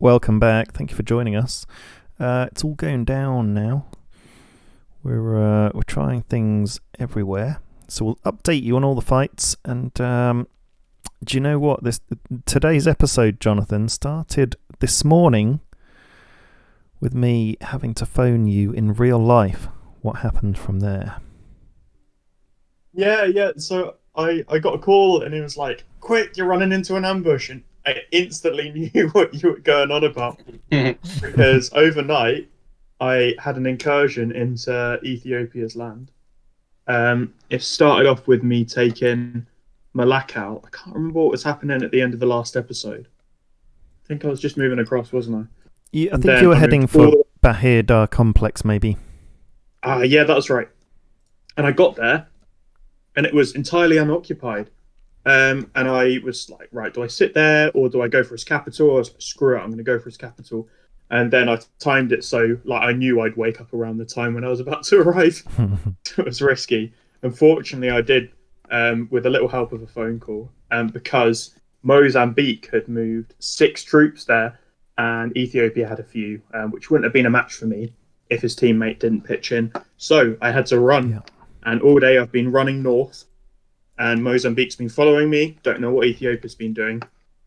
welcome back. Thank you for joining us. It's all going down now. We're trying things everywhere, so we'll update you on all the fights. And do you know what? Today's episode, Jonathan, started this morning with me having to phone you in real life. What happened from there? Yeah. So I got a call and it was like, "Quick, you're running into an ambush," and I instantly knew what you were going on about because overnight I had an incursion into Ethiopia's land. It started off with me taking Malak out. I can't remember what was happening at the end of the last episode. I think I was just moving across, wasn't I? I think you were heading for Bahir Dar complex, maybe. Yeah, that's right. And I got there, and it was entirely unoccupied. And I was like, right, do I sit there or do I go for his capital? I was like, screw it, I'm going to go for his capital. And then I timed it so I knew I'd wake up around the time when I was about to arrive. It was risky. Unfortunately, I did, with a little help of a phone call, because Mozambique had moved 6 troops there and Ethiopia had a few, which wouldn't have been a match for me if his teammate didn't pitch in. So I had to run. Yeah. And all day I've been running north. And Mozambique's been following me. Don't know what Ethiopia's been doing.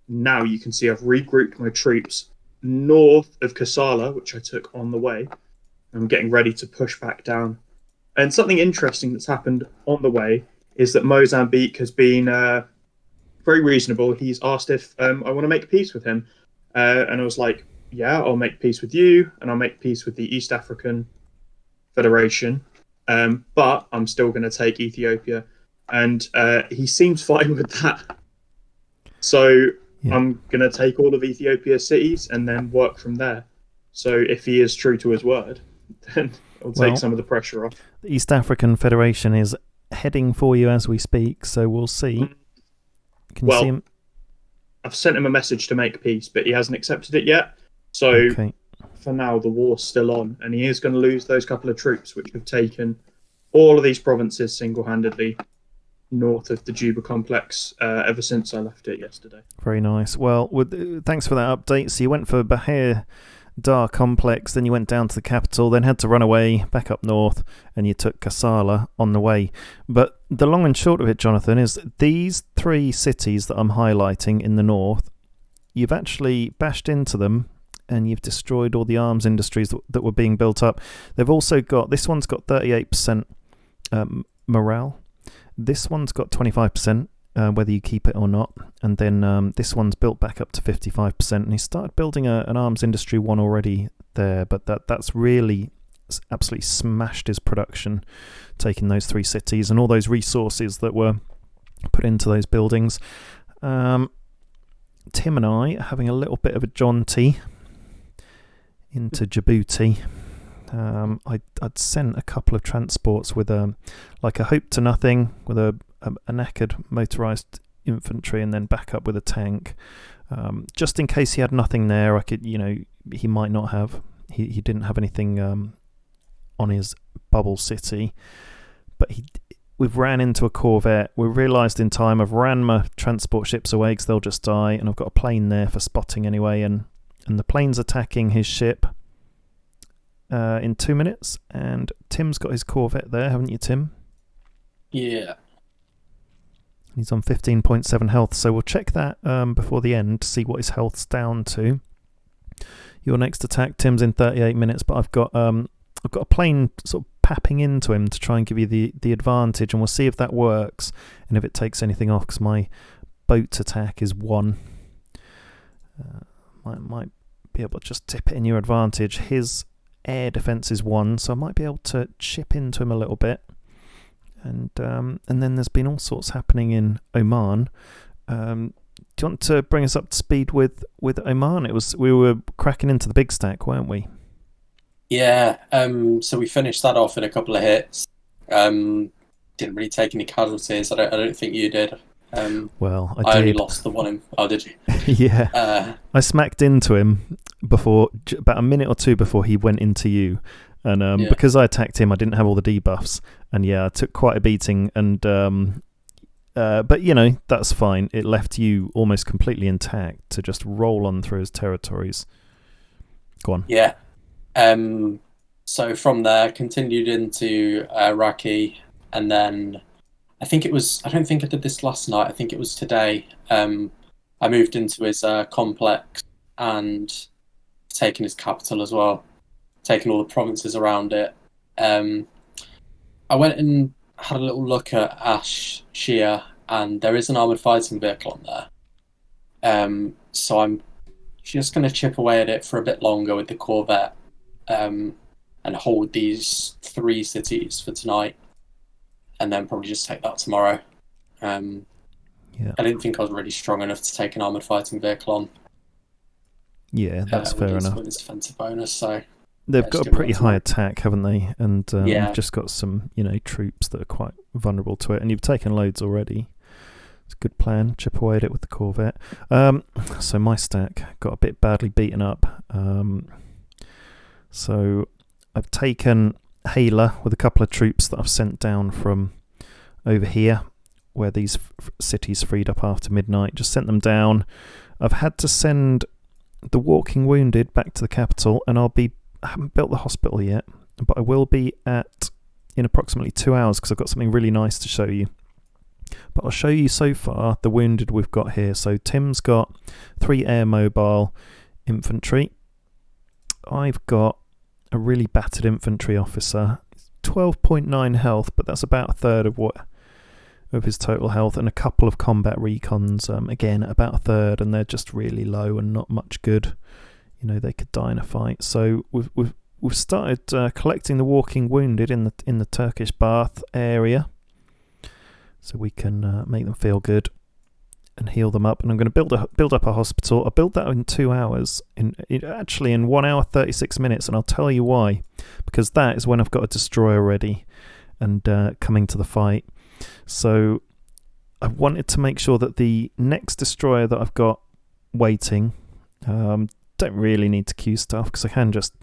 Now you can see I've regrouped my troops north of Kassala, which I took on the way. I'm getting ready to push back down. And something interesting that's happened on the way is that Mozambique has been very reasonable. He's asked if I want to make peace with him. And I was like, yeah, I'll make peace with you. And I'll make peace with the East African Federation. But I'm still going to take Ethiopia. And he seems fine with that. So yeah. I'm going to take all of Ethiopia's cities and then work from there. So if he is true to his word, then it'll take some of the pressure off. The East African Federation is heading for you as we speak, so we'll see. Can you see him? I've sent him a message to make peace, but he hasn't accepted it yet. So for now, the war's still on, and he is going to lose those couple of troops, which have taken all of these provinces single-handedly north of the Juba complex ever since I left it yesterday. Very nice. Well, thanks for that update. So you went for Bahir Dar complex, then you went down to the capital, then had to run away back up north, and you took Kassala on the way. But the long and short of it, Jonathan, is these 3 cities that I'm highlighting in the north, you've actually bashed into them and you've destroyed all the arms industries that were being built up. They've also got, this one's got 38% morale. This one's got 25%, whether you keep it or not. And then this one's built back up to 55%. And he started building an arms industry one already there. But that's really absolutely smashed his production, taking those 3 cities and all those resources that were put into those buildings. Tim and I are having a little bit of a jaunty into Djibouti. I'd sent a couple of transports with a hope to nothing with a knackered motorised infantry and then back up with a tank, just in case he had nothing there. I could, he might not have. He didn't have anything on his bubble city, but we've ran into a corvette. We realised in time I've ran my transport ships away because they'll just die, and I've got a plane there for spotting anyway, and the plane's attacking his ship in 2 minutes, and Tim's got his corvette there, haven't you, Tim? Yeah. He's on 15.7 health, so we'll check that before the end to see what his health's down to. Your next attack, Tim's in 38 minutes, but I've got a plane sort of papping into him to try and give you the advantage, and we'll see if that works and if it takes anything off, because my boat attack is 1. Might be able to just tip it in your advantage. His air defense is 1, so I might be able to chip into him a little bit. And then there's been all sorts happening in Oman. Do you want to bring us up to speed with Oman? We were cracking into the big stack, weren't we? Yeah. So we finished that off in a couple of hits. Didn't really take any casualties. I don't think you did. Well, I did. Only did. lost the one him. Oh, did you? Yeah. I smacked into him about a minute or 2 before he went into you. And because I attacked him, I didn't have all the debuffs. And I took quite a beating. And but that's fine. It left you almost completely intact to just roll on through his territories. Go on. Yeah. So from there, continued into Raki, and then I don't think I did this last night. I think it was today. I moved into his complex and taken his capital as well, taking all the provinces around it. I went and had a little look at Ash Shia, and there is an armoured fighting vehicle on there. So I'm just going to chip away at it for a bit longer with the Corvette, and hold these 3 cities for tonight, and then probably just take that tomorrow. Yeah. I didn't think I was really strong enough to take an armoured fighting vehicle on. Yeah, that's fair enough. With his defensive bonus, so they've got a pretty high attack, haven't they? And Yeah. you've just got some, troops that are quite vulnerable to it, and you've taken loads already. It's a good plan. Chip away at it with the Corvette. So my stack got a bit badly beaten up. So I've taken Hala with a couple of troops that I've sent down from over here, where these cities freed up after midnight. Just sent them down. I've had to send the walking wounded back to the capital, and I haven't built the hospital yet, but I will be in approximately 2 hours, because I've got something really nice to show you. But I'll show you so far the wounded we've got here. So Tim's got 3 air mobile infantry. I've got a really battered infantry officer, 12.9 health, but that's about a third of his total health, and a couple of combat recons, again about a third, and they're just really low and not much good. They could die in a fight. So we've started collecting the walking wounded in the Turkish Bath area, so we can make them feel good and heal them up. And I'm going to build up a hospital. I'll build that in 2 hours, actually in 1 hour 36 minutes, and I'll tell you why. Because that is when I've got a destroyer ready and coming to the fight. So I wanted to make sure that the next destroyer that I've got waiting, don't really need to queue stuff, because I can just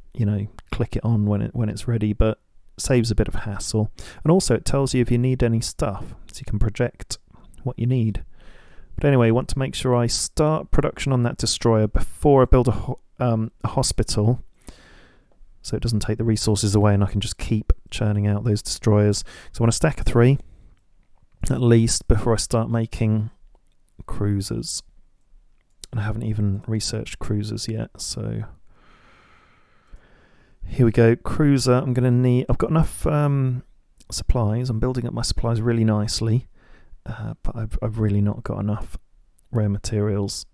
click it on when it's ready, but saves a bit of hassle. And also it tells you if you need any stuff, so you can project what you need. But anyway, I want to make sure I start production on that destroyer before I build a hospital, so it doesn't take the resources away, and I can just keep churning out those destroyers. So I want a stack of 3 at least before I start making cruisers. And I haven't even researched cruisers yet, so here we go. Cruiser, I'm going to need... I've got enough supplies. I'm building up my supplies really nicely, but I've really not got enough rare materials,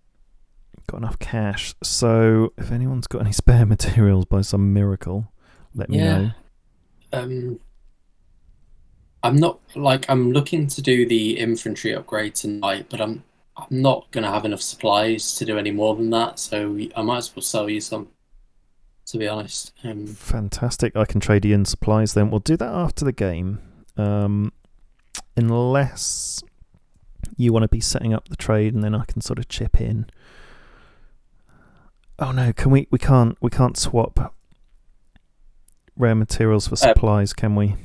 got enough cash. So if anyone's got any spare materials by some miracle, let me know. I'm looking to do the infantry upgrade tonight, but I'm not going to have enough supplies to do any more than that, so I might as well sell you some, to be honest. Fantastic. I can trade you in supplies then. We'll do that after the game, unless you want to be setting up the trade, and then I can sort of chip in. Oh no, we can't swap rare materials for supplies, can we?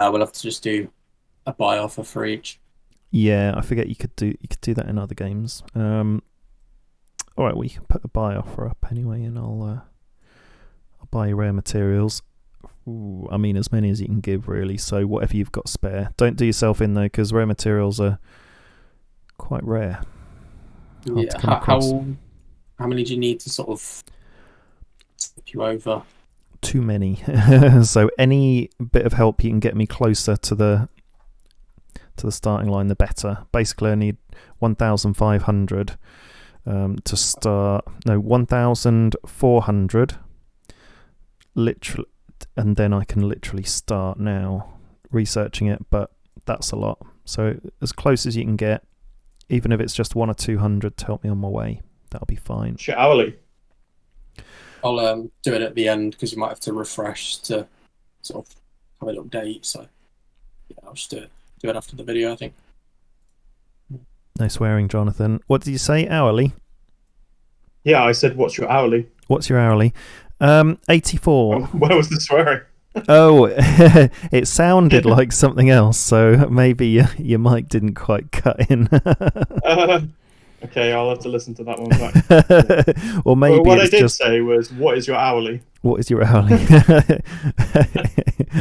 We'll have to just do a buy offer for each. Yeah, I forget you could do that in other games. All right, we can put a buy offer up anyway, and I'll buy rare materials. Ooh, I mean, as many as you can give, really. So whatever you've got spare. Don't do yourself in though, because rare materials are quite rare. Hard to come across. How many do you need to sort of tip you over? Too many. So any bit of help you can get me closer to the starting line, the better. Basically, I need 1,500 to start. No, 1,400. Literally, and then I can literally start now researching it. But that's a lot. So as close as you can get, even if it's just 100 or 200 to help me on my way, that'll be fine. Shit, hourly. I'll do it at the end, because you might have to refresh to sort of have a little date. So yeah, I'll just do it after the video, I think. No swearing, Jonathan. What did you say? Hourly? Yeah, I said, what's your hourly? What's your hourly? 84. Where was the swearing? Oh, it sounded like something else, so maybe your mic didn't quite cut in. Okay, I'll have to listen to that one back. Or maybe what I it's did just say was, what is your hourly? what is your hourly?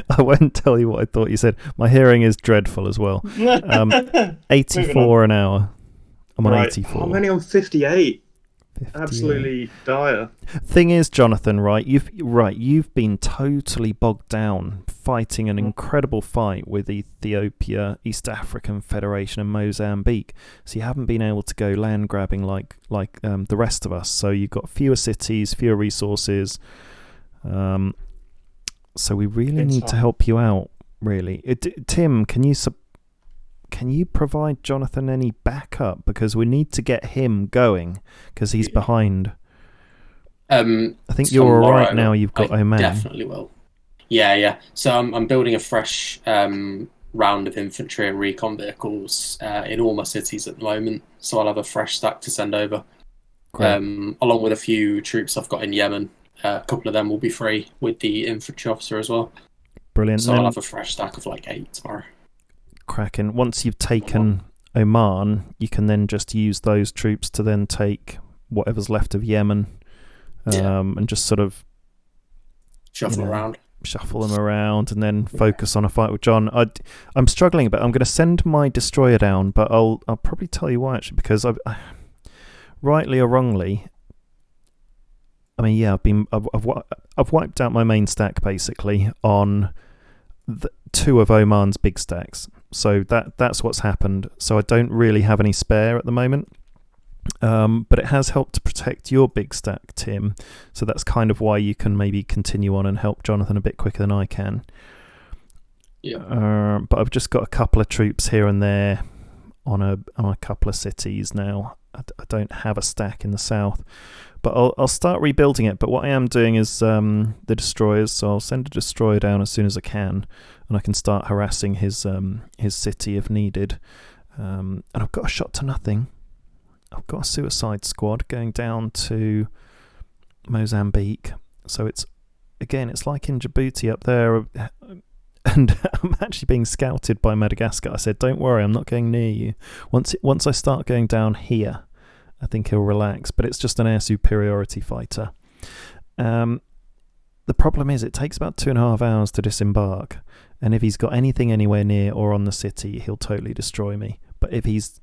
I won't tell you what I thought you said. My hearing is dreadful as well. 84 an hour. I'm on 84. I'm only on 58. 58. Absolutely dire. Thing is, Jonathan, you've been totally bogged down fighting an incredible fight with Ethiopia, East African Federation, and Mozambique. So you haven't been able to go land grabbing like the rest of us. So you've got fewer cities, fewer resources. So we really need to help you out. Really, Tim, can you provide Jonathan any backup, because we need to get him going because he's behind. I think you're all right now. You've got Oman. Definitely will. Yeah. So I'm building a fresh round of infantry and recon vehicles in all my cities at the moment. So I'll have a fresh stack to send over, along with a few troops I've got in Yemen. A couple of them will be free with the infantry officer as well. Brilliant. So I'll have a fresh stack of like 8 tomorrow. Cracking. Once you've taken Oman, you can then just use those troops to then take whatever's left of Yemen, and just sort of shuffle them around, and then focus on a fight with John. I'm struggling, but I'm going to send my destroyer down, but I'll probably tell you why, actually, because I rightly or wrongly, I mean, yeah, I've wiped out my main stack basically on 2 of Oman's big stacks. So that's what's happened. So I don't really have any spare at the moment. But it has helped to protect your big stack, Tim. So that's kind of why you can maybe continue on and help Jonathan a bit quicker than I can. Yeah. But I've just got a couple of troops here and there on a couple of cities now. I don't have a stack in the south. But I'll start rebuilding it. But what I am doing is the destroyers. So I'll send a destroyer down as soon as I can, and I can start harassing his city if needed. And I've got a shot to nothing. I've got a suicide squad going down to Mozambique. So it's like in Djibouti up there. And I'm actually being scouted by Madagascar. I said, "Don't worry, I'm not going near you. Once I start going down here, I think he'll relax." But it's just an air superiority fighter. The problem is it takes about 2.5 hours to disembark, and if he's got anything anywhere near or on the city, he'll totally destroy me. But if he's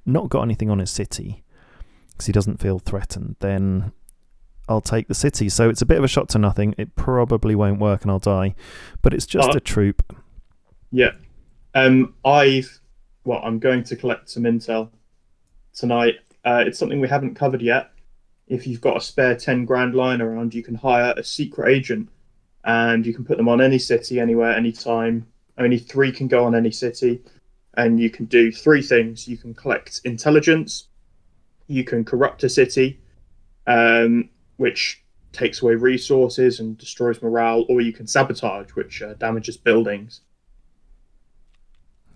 not got anything on his city, because he doesn't feel threatened, then I'll take the city. So it's a bit of a shot to nothing. It probably won't work, and I'll die. But it's just a troop. Yeah. I'm going to collect some intel tonight. It's something we haven't covered yet. If you've got a spare 10 grand lying around, you can hire a secret agent, and you can put them on any city, anywhere, anytime. Only 3 can go on any city, and you can do 3 things. You can collect intelligence, you can corrupt a city, which takes away resources and destroys morale, or you can sabotage, which damages buildings.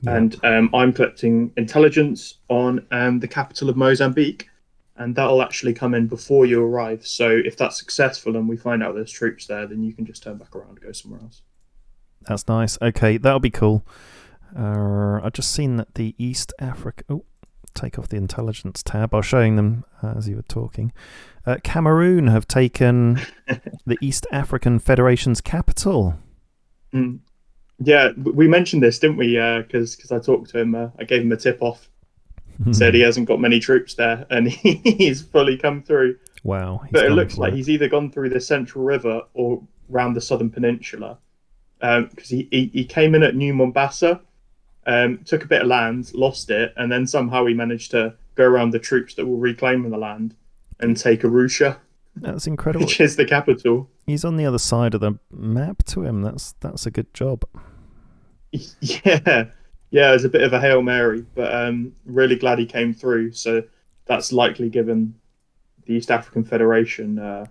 Yeah. And I'm collecting intelligence on the capital of Mozambique, and that'll actually come in before you arrive. So if that's successful and we find out there's troops there, then you can just turn back around and go somewhere else. That's nice. Okay, that'll be cool. I've just seen that the East Africa... Oh, take off the intelligence tab. I was showing them as you were talking. Cameroon have taken the East African Federation's capital. Yeah, we mentioned this, didn't we? Because I talked to him. I gave him a tip off. Said he hasn't got many troops there, and he's fully come through. Wow. But it looks like he's either gone through the Central River or round the Southern Peninsula. Because he came in at New Mombasa, took a bit of land, lost it, and then somehow he managed to go around the troops that were reclaiming the land and take Arusha. That's incredible. Which is the capital. He's on the other side of the map to him. That's a good job. Yeah, it was a bit of a Hail Mary, but really glad he came through. So that's likely given the East African Federation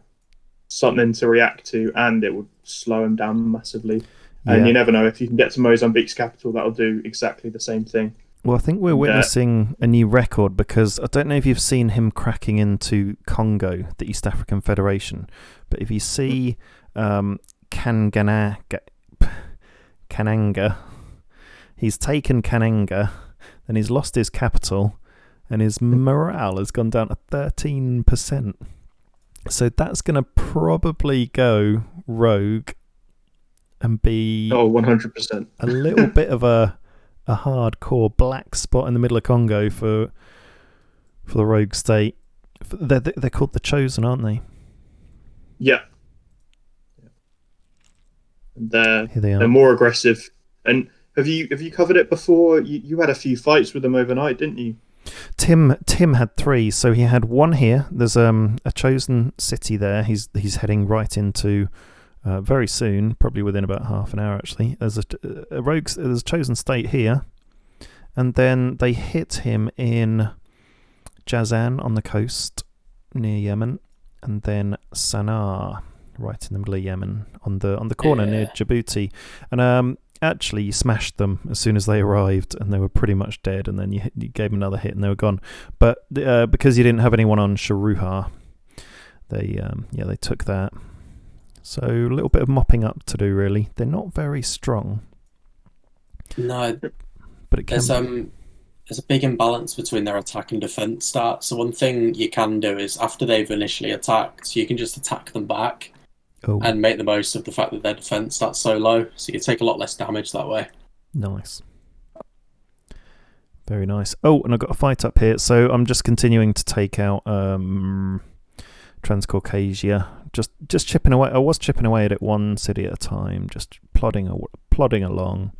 something to react to, and it would slow him down massively. And you never know, if you can get to Mozambique's capital, that'll do exactly the same thing. Well, I think we're witnessing a new record, because I don't know if you've seen him cracking into Congo, the East African Federation, but if you see Kananga, he's taken Kananga, then he's lost his capital, and his morale has gone down to 13%. So that's going to probably go rogue and be 100%. a little bit of a hardcore black spot in the middle of Congo for the rogue state. They're called the Chosen, aren't they? Yeah. Here they are. They're more aggressive. And have you covered it before? You had a few fights with them overnight, didn't you? Tim had 3, so he had one here. There's a Chosen city there. He's heading right into very soon, probably within about half an hour actually. There's there's a Chosen state here, and then they hit him in Jazan on the coast near Yemen, and then Sana'a right in the middle of Yemen on the corner near Djibouti, and actually you smashed them as soon as they arrived, and they were pretty much dead, and then you gave them another hit and they were gone. But because you didn't have anyone on Sharuha, they took that. So a little bit of mopping up to do, really. They're not very strong. No, but it can there's a big imbalance between their attack and defense stats. So one thing you can do is, after they've initially attacked, you can just attack them back and make the most of the fact that their defense stats so low. So you take a lot less damage that way. Nice. Very nice. Oh, and I've got a fight up here. So I'm just continuing to take out Transcaucasia. Just chipping away. I was chipping away at it one city at a time, just plodding along.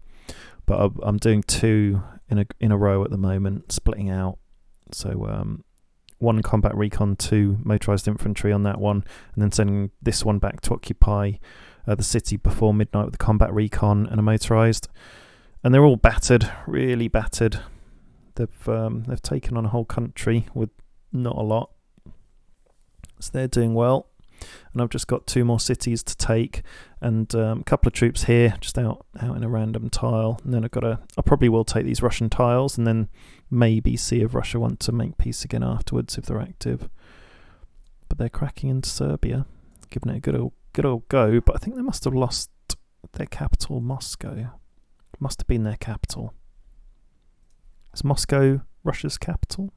But I'm doing 2 in a row at the moment, splitting out. So 1 combat recon, 2 motorized infantry on that one, and then sending this one back to occupy the city before midnight with the combat recon and a motorized. And they're all battered, really battered. They've taken on a whole country with not a lot, so they're doing well. And I've just got 2 more cities to take, and a couple of troops here, just out in a random tile. And then I probably will take these Russian tiles, and then maybe see if Russia want to make peace again afterwards if they're active. But they're cracking into Serbia, giving it a good old go. But I think they must have lost their capital, Moscow. Must have been their capital. Is Moscow Russia's capital?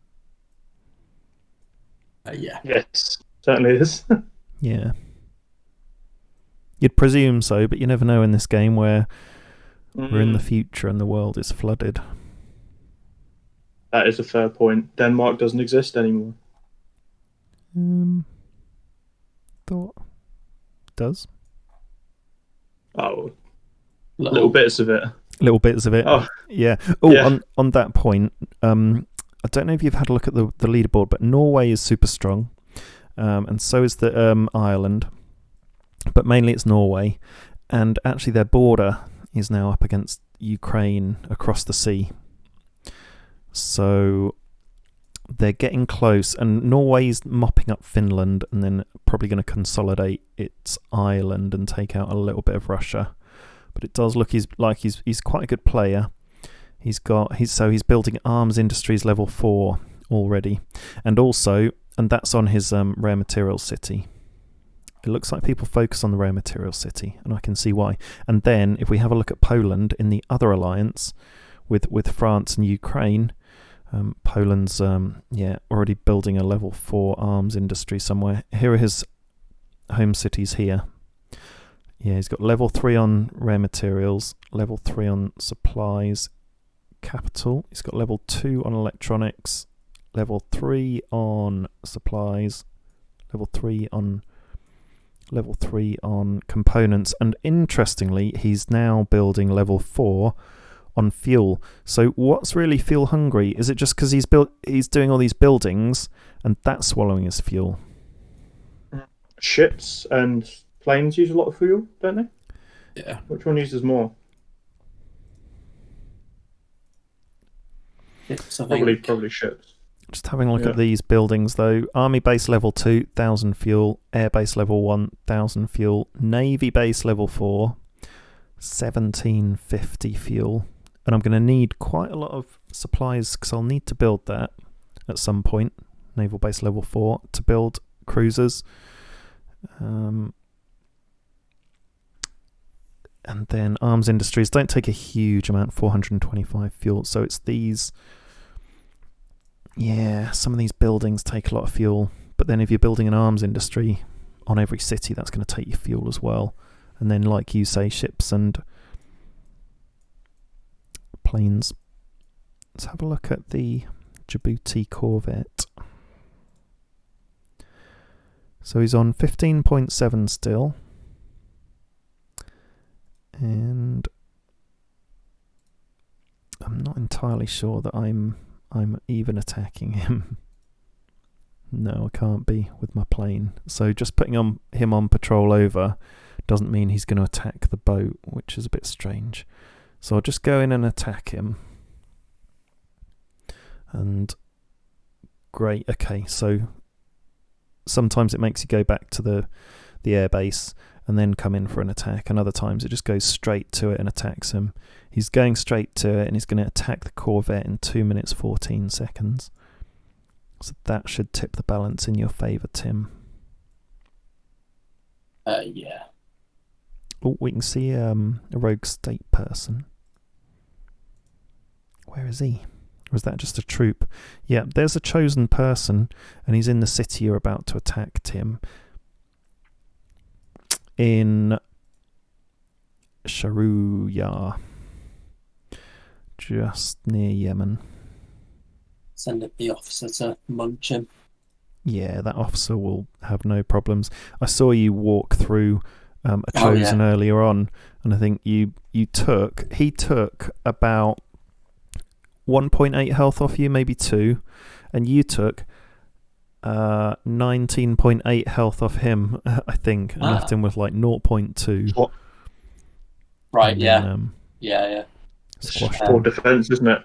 Yeah. Yes, certainly is. Yeah. You'd presume so, but you never know in this game where we're in the future and the world is flooded. That is a fair point. Denmark doesn't exist anymore. Thought does. Oh, little bits of it. Little bits of it. Oh, yeah. On that point, I don't know if you've had a look at the leaderboard, but Norway is super strong. And so is the Ireland, but mainly it's Norway, and actually their border is now up against Ukraine across the sea. So they're getting close, and Norway's mopping up Finland, and then probably going to consolidate its island and take out a little bit of Russia. But it does look he's quite a good player. He's building arms industries level 4 already, and that's on his rare materials city. It looks like people focus on the rare materials city, and I can see why. And then if we have a look at Poland in the other alliance with France and Ukraine, Poland's already building a level 4 arms industry somewhere. Here are his home cities here. Yeah, he's got level 3 on rare materials, level 3 on supplies, capital. He's got level 2 on electronics, level 3 on supplies, level 3 on components, and interestingly, he's now building level 4 on fuel. So what's really fuel hungry? Is it just because he's doing all these buildings and that's swallowing his fuel? Ships and planes use a lot of fuel, don't they? Yeah. Which one uses more? Probably ships. Just having a look at these buildings though. Army base level 2, 1,000 fuel. Air base level 1, 1,000 fuel. Navy base level 4, 1,750 fuel. And I'm going to need quite a lot of supplies because I'll need to build that at some point. Naval base level 4 to build cruisers. And then arms industries don't take a huge amount, 425 fuel. So it's these Yeah, some of these buildings take a lot of fuel, but then if you're building an arms industry on every city, that's going to take your fuel as well. And then, like you say, ships and planes. Let's have a look at the Djibouti corvette. So he's on 15.7 still. And I'm not entirely sure that I'm even attacking him. No, I can't be with my plane. So just putting him on patrol over doesn't mean he's going to attack the boat, which is a bit strange. So I'll just go in and attack him. And great, okay, so sometimes it makes you go back to the airbase and then come in for an attack, and other times it just goes straight to it and attacks him. He's going straight to it, and he's going to attack the corvette in 2 minutes 14 seconds. So that should tip the balance in your favour, Tim. Yeah. Oh, we can see a rogue state person. Where is he? Or is that just a troop? Yeah, there's a chosen person, and he's in the city you're about to attack, Tim. In Sharuya, just near Yemen. Send the officer to munch him. Yeah, that officer will have no problems. I saw you walk through a chosen earlier on, and I think he took about 1.8 health off you, maybe 2, and you took 19.8 health off him, I think, and left him with like 0.2. Right, and yeah. Then, yeah. Squashed poor defense, isn't it?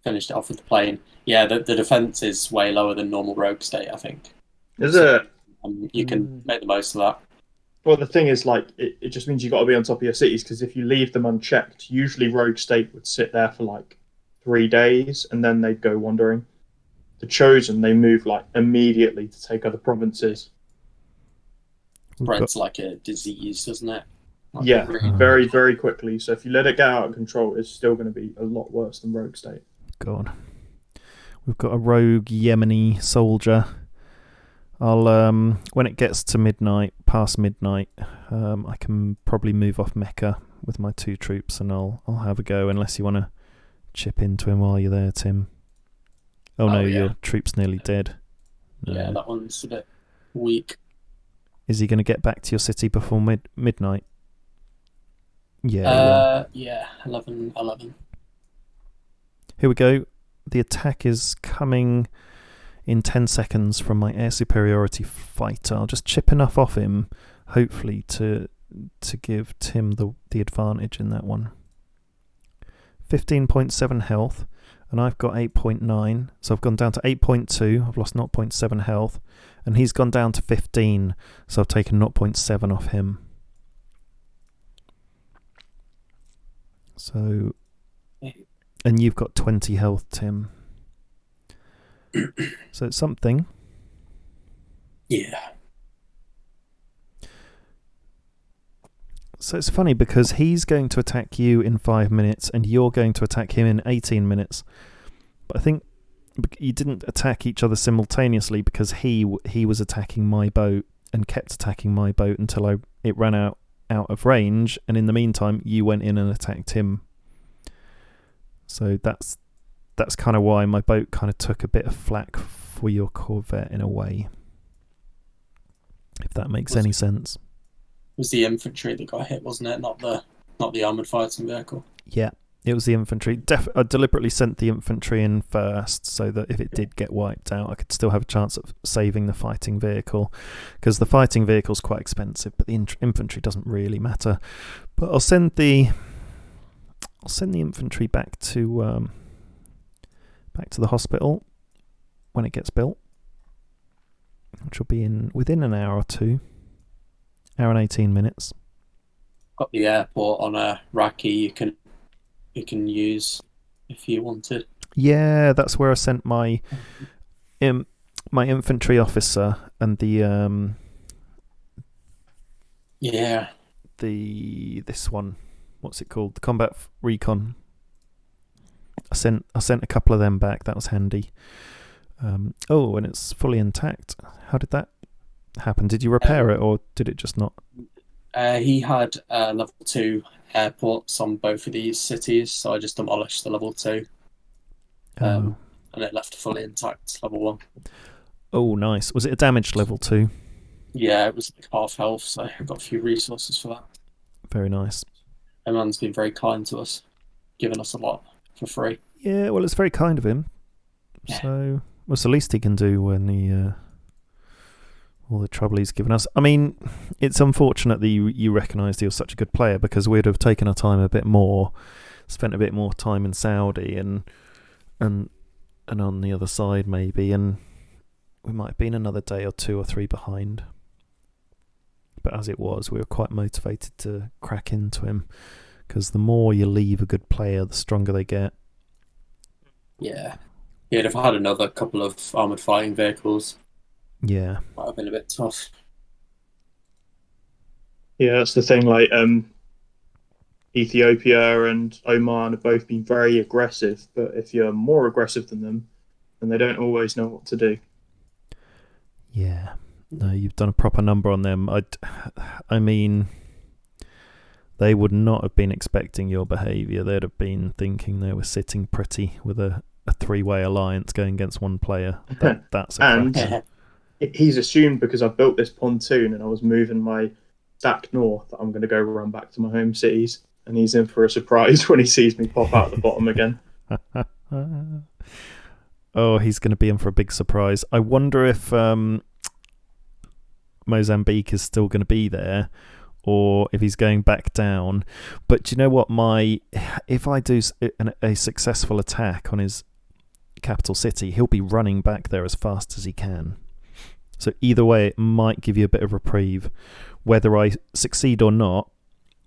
Finished it off with the plane. Yeah, the defense is way lower than normal rogue state, I think. Is it? You can make the most of that. Well, the thing is, like, it just means you got to be on top of your cities, because if you leave them unchecked, usually rogue state would sit there for like 3 days and then they'd go wandering. The chosen, they move like immediately to take other provinces. Spreads like a disease, doesn't it? Like yeah, very, very quickly. So if you let it get out of control, it's still going to be a lot worse than rogue state. God. We've got a rogue Yemeni soldier. I'll when it gets to midnight, past midnight, I can probably move off Mecca with my 2 troops, and I'll have a go, unless you want to chip into him while you're there, Tim. Oh no, your troop's nearly dead. No. Yeah, that one's a bit weak. Is he going to get back to your city before midnight? Yeah. Yeah, 11. Here we go. The attack is coming in 10 seconds from my air superiority fighter. I'll just chip enough off him, hopefully, to give Tim the advantage in that one. 15.7 health, and I've got 8.9, so I've gone down to 8.2. I've lost 0.7 health, and he's gone down to 15, so I've taken 0.7 off him. So, and you've got 20 health, Tim. So it's something. Yeah. So it's funny because he's going to attack you in 5 minutes and you're going to attack him in 18 minutes. But I think you didn't attack each other simultaneously because he was attacking my boat and kept attacking my boat until it ran out of range, and in the meantime you went in and attacked him. So that's kind of why my boat kind of took a bit of flack for your corvette in a way, if that makes any sense. It was the infantry that got hit, wasn't it? Not the armoured fighting vehicle. Yeah, it was the infantry. I deliberately sent the infantry in first so that if it did get wiped out, I could still have a chance of saving the fighting vehicle, because the fighting vehicle's quite expensive, but the infantry doesn't really matter. But I'll send the infantry back to the hospital when it gets built, which will be within an hour or 2. Hour and 18 minutes. Got the airport on a Raki you can use if you wanted. Yeah, that's where I sent my infantry officer and this one, what's it called? The combat recon. I sent a couple of them back. That was handy. And it's fully intact. How did that happen? Did you repair it, or did it just not? He had level 2 airports on both of these cities, so I just demolished the level 2. And it left a fully intact level 1. Oh, nice. Was it a damaged level 2? Yeah, it was like half health, so I got a few resources for that. Very nice. Oman's been very kind to us, giving us a lot for free. Yeah, well, it's very kind of him. Yeah. So, what's the least he can do when all the trouble he's given us? I mean, it's unfortunate that you recognised he was such a good player, because we'd have taken our time a bit more, spent a bit more time in Saudi and on the other side maybe, and we might have been another day or 2 or 3 behind. But as it was, we were quite motivated to crack into him, because the more you leave a good player, the stronger they get. Yeah. He'd have had another couple of armoured fighting vehicles. Yeah. Might have been a bit tough. Yeah, that's the thing. Like, Ethiopia and Oman have both been very aggressive, but if you're more aggressive than them, then they don't always know what to do. Yeah. No, you've done a proper number on them. I mean, they would not have been expecting your behaviour. They'd have been thinking they were sitting pretty with a 3-way alliance going against one player. That's a and he's assumed, because I built this pontoon and I was moving my stack north, that I'm going to go run back to my home cities, and he's in for a surprise when he sees me pop out the bottom again. Oh, he's going to be in for a big surprise. I wonder if Mozambique is still going to be there, or if he's going back down. But do you know what? If I do a successful attack on his capital city, he'll be running back there as fast as he can. So either way, it might give you a bit of reprieve. Whether I succeed or not,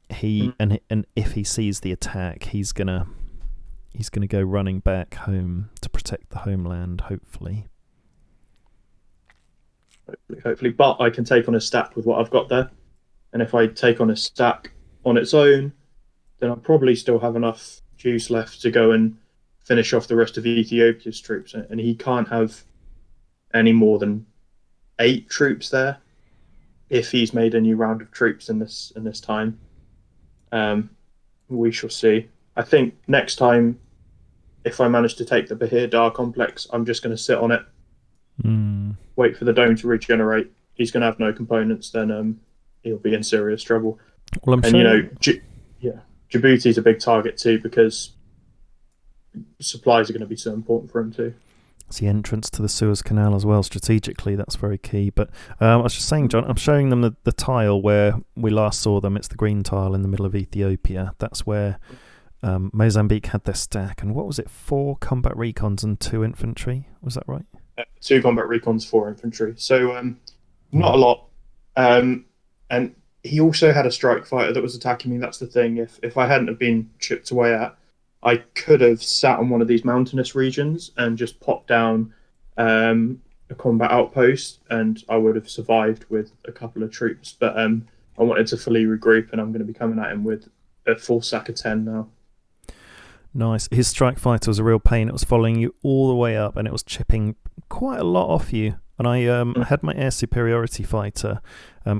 and if he sees the attack, he's gonna go running back home to protect the homeland. Hopefully. But I can take on a stack with what I've got there, and if I take on a stack on its own, then I'll probably still have enough juice left to go and finish off the rest of Ethiopia's troops, and he can't have any more than 8 troops there if he's made a new round of troops in this time. We shall see. I think next time, if I manage to take the Bahir Dar complex, I'm just going to sit on it, wait for the dome to regenerate. He's going to have no components, then he'll be in serious trouble. Well, I'm sure. Djibouti's a big target too, because supplies are going to be so important for him too. It's the entrance to the Suez Canal as well. Strategically, that's very key. But I was just saying, John, I'm showing them the tile where we last saw them. It's the green tile in the middle of Ethiopia. That's where Mozambique had their stack. And what was it? 4 combat recons and 2 infantry. Was that right? 2 combat recons, 4 infantry. So not a lot. And he also had a strike fighter that was attacking me. That's the thing. If I hadn't have been chipped away at, I could have sat on one of these mountainous regions and just popped down a combat outpost, and I would have survived with a couple of troops. But I wanted to fully regroup, and I'm going to be coming at him with a full sack of 10 now. Nice. His strike fighter was a real pain. It was following you all the way up, and it was chipping quite a lot off you. And I had my air superiority fighter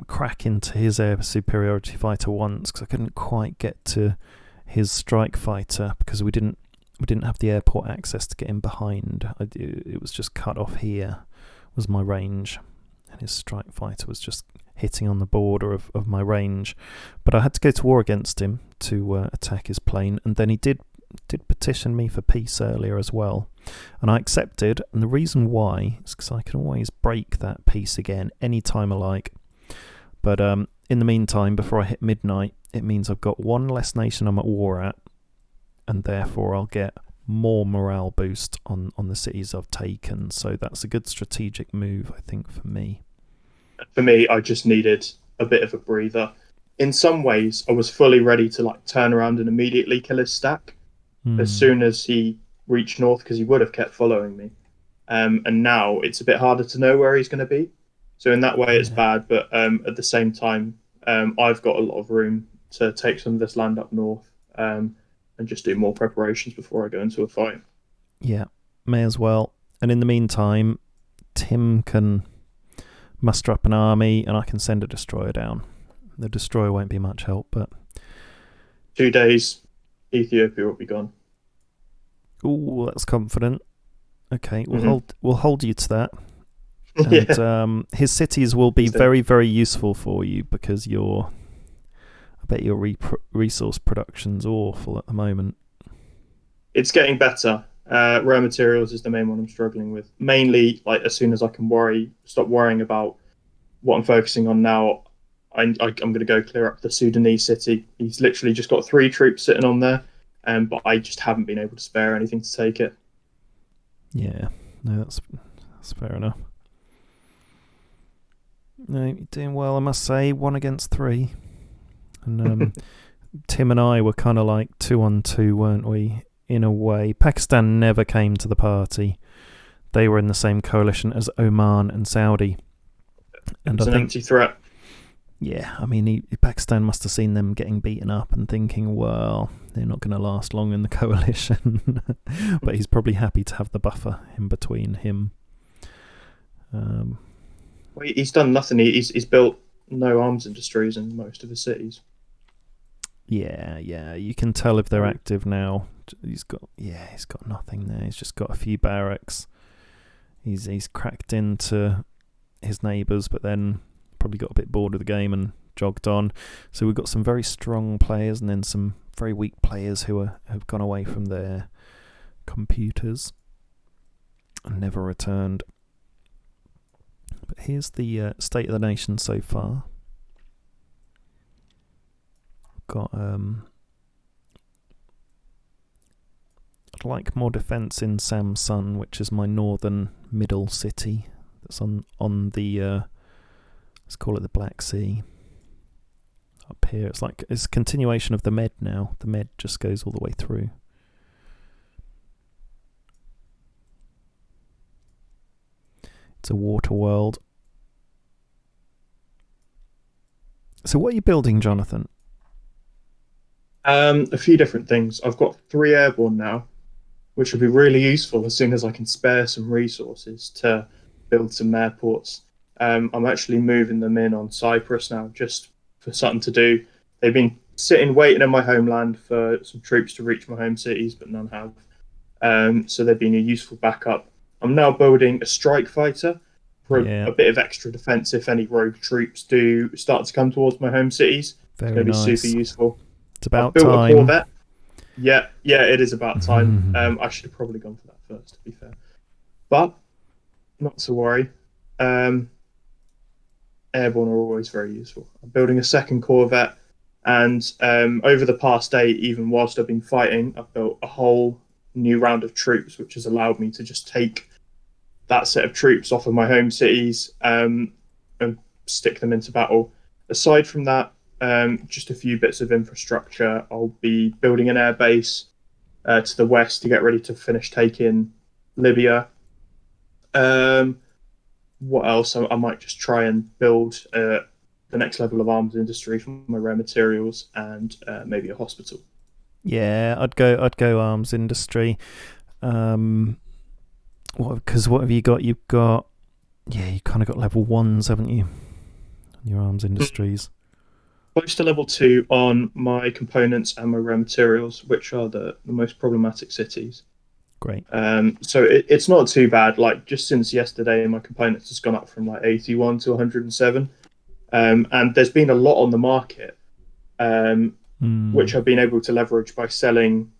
crack into his air superiority fighter once, because I couldn't quite get to his strike fighter because we didn't have the airport access to get in behind. It was just cut off. Here was my range, and his strike fighter was just hitting on the border of my range. But I had to go to war against him to attack his plane, and then he did petition me for peace earlier as well, and I accepted. And the reason why is because I can always break that peace again anytime I like. But in the meantime, before I hit midnight, it means I've got one less nation I'm at war at, and therefore I'll get more morale boost on the cities I've taken. So that's a good strategic move, I think, for me. For me, I just needed a bit of a breather. In some ways, I was fully ready to turn around and immediately kill his stack as soon as he reached north, because he would have kept following me. And now it's a bit harder to know where he's going to be. So in that way, it's bad. But at the same time, I've got a lot of room to take some of this land up north and just do more preparations before I go into a fight. Yeah, may as well. And in the meantime, Tim can muster up an army and I can send a destroyer down. The destroyer won't be much help, but 2 days, Ethiopia will be gone. ooh, that's confident. Okay, Mhm. we'll hold you to that. Yeah. And his cities will be Please do. very, very useful for you because I bet your resource production's awful at the moment. It's getting better. Raw materials is the main one I'm struggling with. Mainly, like as soon as I can stop worrying about what I'm focusing on now. I'm going to go clear up the Sudanese city. He's literally just got 3 troops sitting on there, but I just haven't been able to spare anything to take it. Yeah, no, that's fair enough. No, you're doing well, I must say. 1 against 3. And Tim and I were kind of like 2-on-2, weren't we? In a way. Pakistan never came to the party. They were in the same coalition as Oman and Saudi. And It's an empty threat. Yeah, I mean, Pakistan must have seen them getting beaten up and thinking, well, they're not going to last long in the coalition. But he's probably happy to have the buffer in between him. Well, he's done nothing. He's built no arms industries in most of his cities. Yeah, you can tell if they're active now. He's got nothing there. He's just got a few barracks. He's cracked into his neighbours, but then probably got a bit bored of the game and jogged on. So we've got some very strong players and then some very weak players who have gone away from their computers and never returned. But here's the state of the nation so far. Got I'd like more defence in Samsun, which is my northern middle city. That's on the let's call it the Black Sea. Up here, it's a continuation of the Med now. The Med just goes all the way through. It's a water world. So what are you building, Jonathan? A few different things. I've got 3 airborne now, which will be really useful as soon as I can spare some resources to build some airports. I'm actually moving them in on Cyprus now, just for something to do. They've been sitting waiting in my homeland for some troops to reach my home cities, but none have. So they've been a useful backup. I'm now building a strike fighter for a bit of extra defense if any rogue troops do start to come towards my home cities. Very it's going to be nice. super useful. It's about I've built time. a Corvette. Yeah, it is about time. I should have probably gone for that first, to be fair. But not to worry. Airborne are always very useful. I'm building a second Corvette, and over the past day, even whilst I've been fighting, I've built a whole new round of troops, which has allowed me to just take that set of troops off of my home cities and stick them into battle. Aside from that, just a few bits of infrastructure. I'll be building an air base to the west to get ready to finish taking Libya. What else? I might just try and build the next level of arms industry for my rare materials and maybe a hospital. Yeah, I'd go arms industry. Because what have you got? You've got you kind of got level 1s, haven't you? Your arms industries. Close to level 2 on my components and my rare materials, which are the most problematic cities. Great. So it's not too bad. Like just since yesterday, my components has gone up from like 81 to 107, and there's been a lot on the market, which I've been able to leverage by selling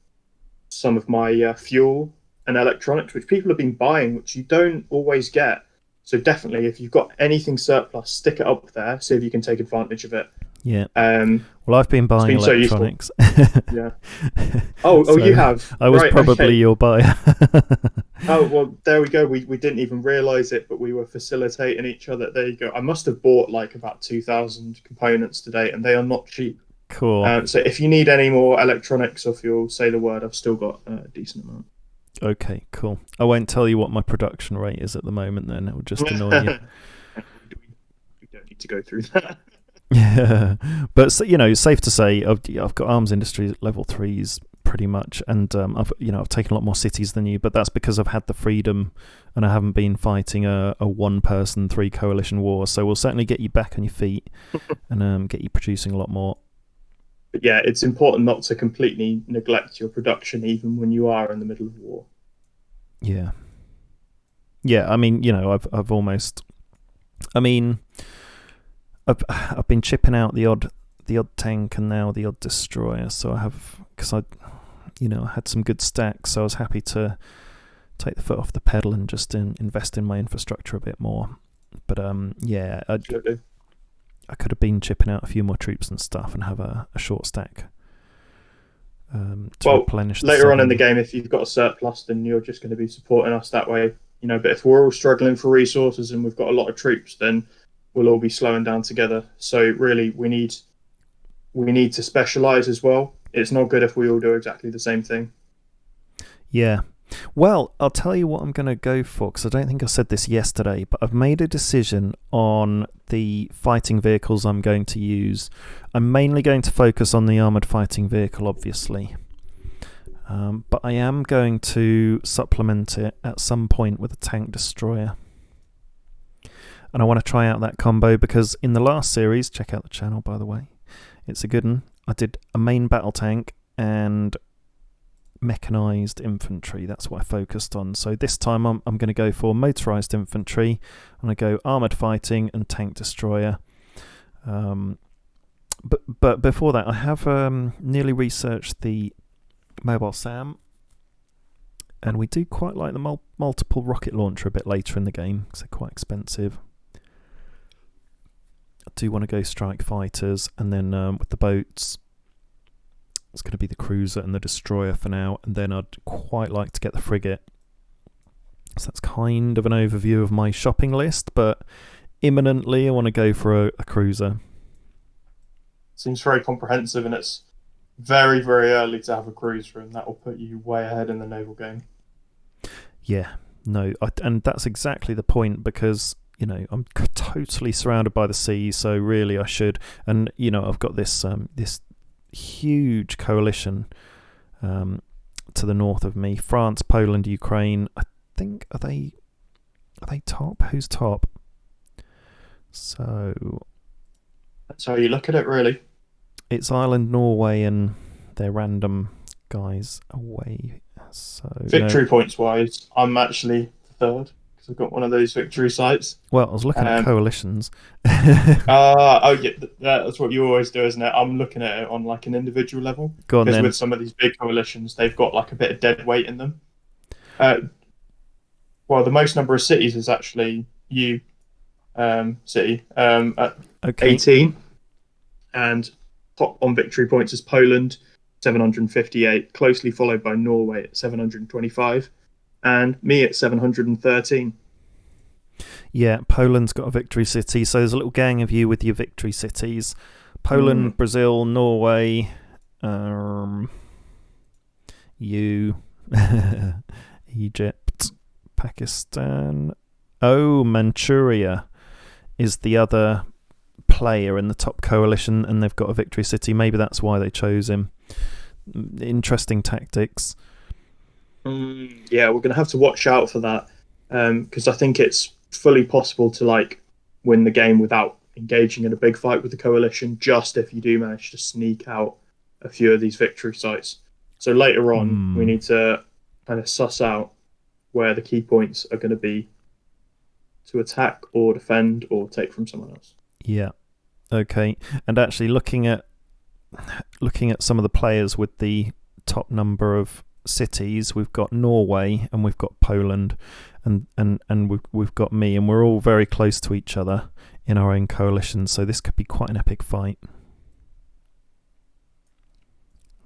some of my fuel and electronics, which people have been buying, which you don't always get. So definitely, if you've got anything surplus, stick it up there. See if you can take advantage of it. Yeah. Well, I've been buying electronics. Yeah. Oh, So you have. I was Right, probably okay. your buyer. Oh, well, there we go. We didn't even realize it, but we were facilitating each other. There you go. I must have bought like about 2,000 components today, and they are not cheap. Cool. So if you need any more electronics or fuel, say the word. I've still got a decent amount. Okay, cool. I won't tell you what my production rate is at the moment then. It will just annoy you. We don't need to go through that. Yeah. But, safe to say, I've got arms industry level 3s pretty much, and I've taken a lot more cities than you, but that's because I've had the freedom and I haven't been fighting a one-person 3 coalition war. So we'll certainly get you back on your feet and get you producing a lot more. But yeah, it's important not to completely neglect your production even when you are in the middle of war. Yeah. I mean, I've been chipping out the odd tank and now the odd destroyer. So I have, because I had some good stacks, so I was happy to take the foot off the pedal and just invest in my infrastructure a bit more. But Absolutely. I could have been chipping out a few more troops and stuff and have a short stack to replenish. Later on in the game, if you've got a surplus, then you're just going to be supporting us that way. But if we're all struggling for resources and we've got a lot of troops, then we'll all be slowing down together. So really, we need to specialize as well. It's not good if we all do exactly the same thing. Yeah. Well, I'll tell you what I'm going to go for, because I don't think I said this yesterday, but I've made a decision on the fighting vehicles I'm going to use. I'm mainly going to focus on the armoured fighting vehicle, obviously. But I am going to supplement it at some point with a tank destroyer. And I want to try out that combo because in the last series, check out the channel by the way, it's a good one. I did a main battle tank and mechanised infantry. That's what I focused on. So this time I'm going to go for motorised infantry. I'm going to go armoured fighting and tank destroyer. But before that, I have nearly researched the mobile SAM, and we do quite like the multiple rocket launcher a bit later in the game because they're quite expensive. I do want to go strike fighters, and then with the boats it's going to be the cruiser and the destroyer for now, and then I'd quite like to get the frigate. So that's kind of an overview of my shopping list, but imminently I want to go for a cruiser. Seems very comprehensive, and it's very, very early to have a cruiser, and that will put you way ahead in the naval game. Yeah, no, and that's exactly the point, because I'm totally surrounded by the sea, so really I should. And I've got this huge coalition to the north of me: France, Poland, Ukraine. I think are they top? Who's top? So that's how you look at it, really. It's Ireland, Norway, and their random guys away. So victory points wise, I'm actually third because I've got one of those victory sites. Well, I was looking at coalitions. Yeah, that's what you always do, isn't it? I'm looking at it on like an individual level, because with some of these big coalitions, they've got like a bit of dead weight in them. Well, the most number of cities is actually city at 18, and top on victory points is Poland, 758, closely followed by Norway at 725, and me at 713. Yeah, Poland's got a victory city, so there's a little gang of you with your victory cities. Poland, Brazil, Norway, you, Egypt, Pakistan. Oh, Manchuria is the other player in the top coalition, and they've got a victory city. Maybe that's why they chose him. Interesting tactics. Yeah, we're going to have to watch out for that, because I think it's fully possible to like win the game without engaging in a big fight with the coalition, just if you do manage to sneak out a few of these victory sites. So later on, we need to kind of suss out where the key points are going to be to attack or defend or take from someone else. Yeah. Okay. And actually looking at some of the players with the top number of cities, we've got Norway and we've got Poland and we've got me, and we're all very close to each other in our own coalition, so this could be quite an epic fight.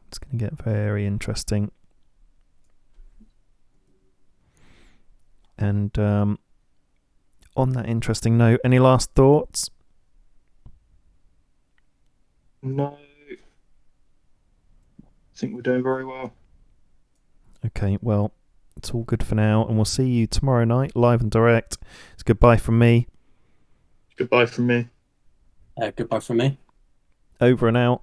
It's going to get very interesting. And on that interesting note, any last thoughts? No. I think we're doing very well. Okay, well, it's all good for now, and we'll see you tomorrow night, live and direct. It's goodbye from me. Goodbye from me. Goodbye from me. Over and out.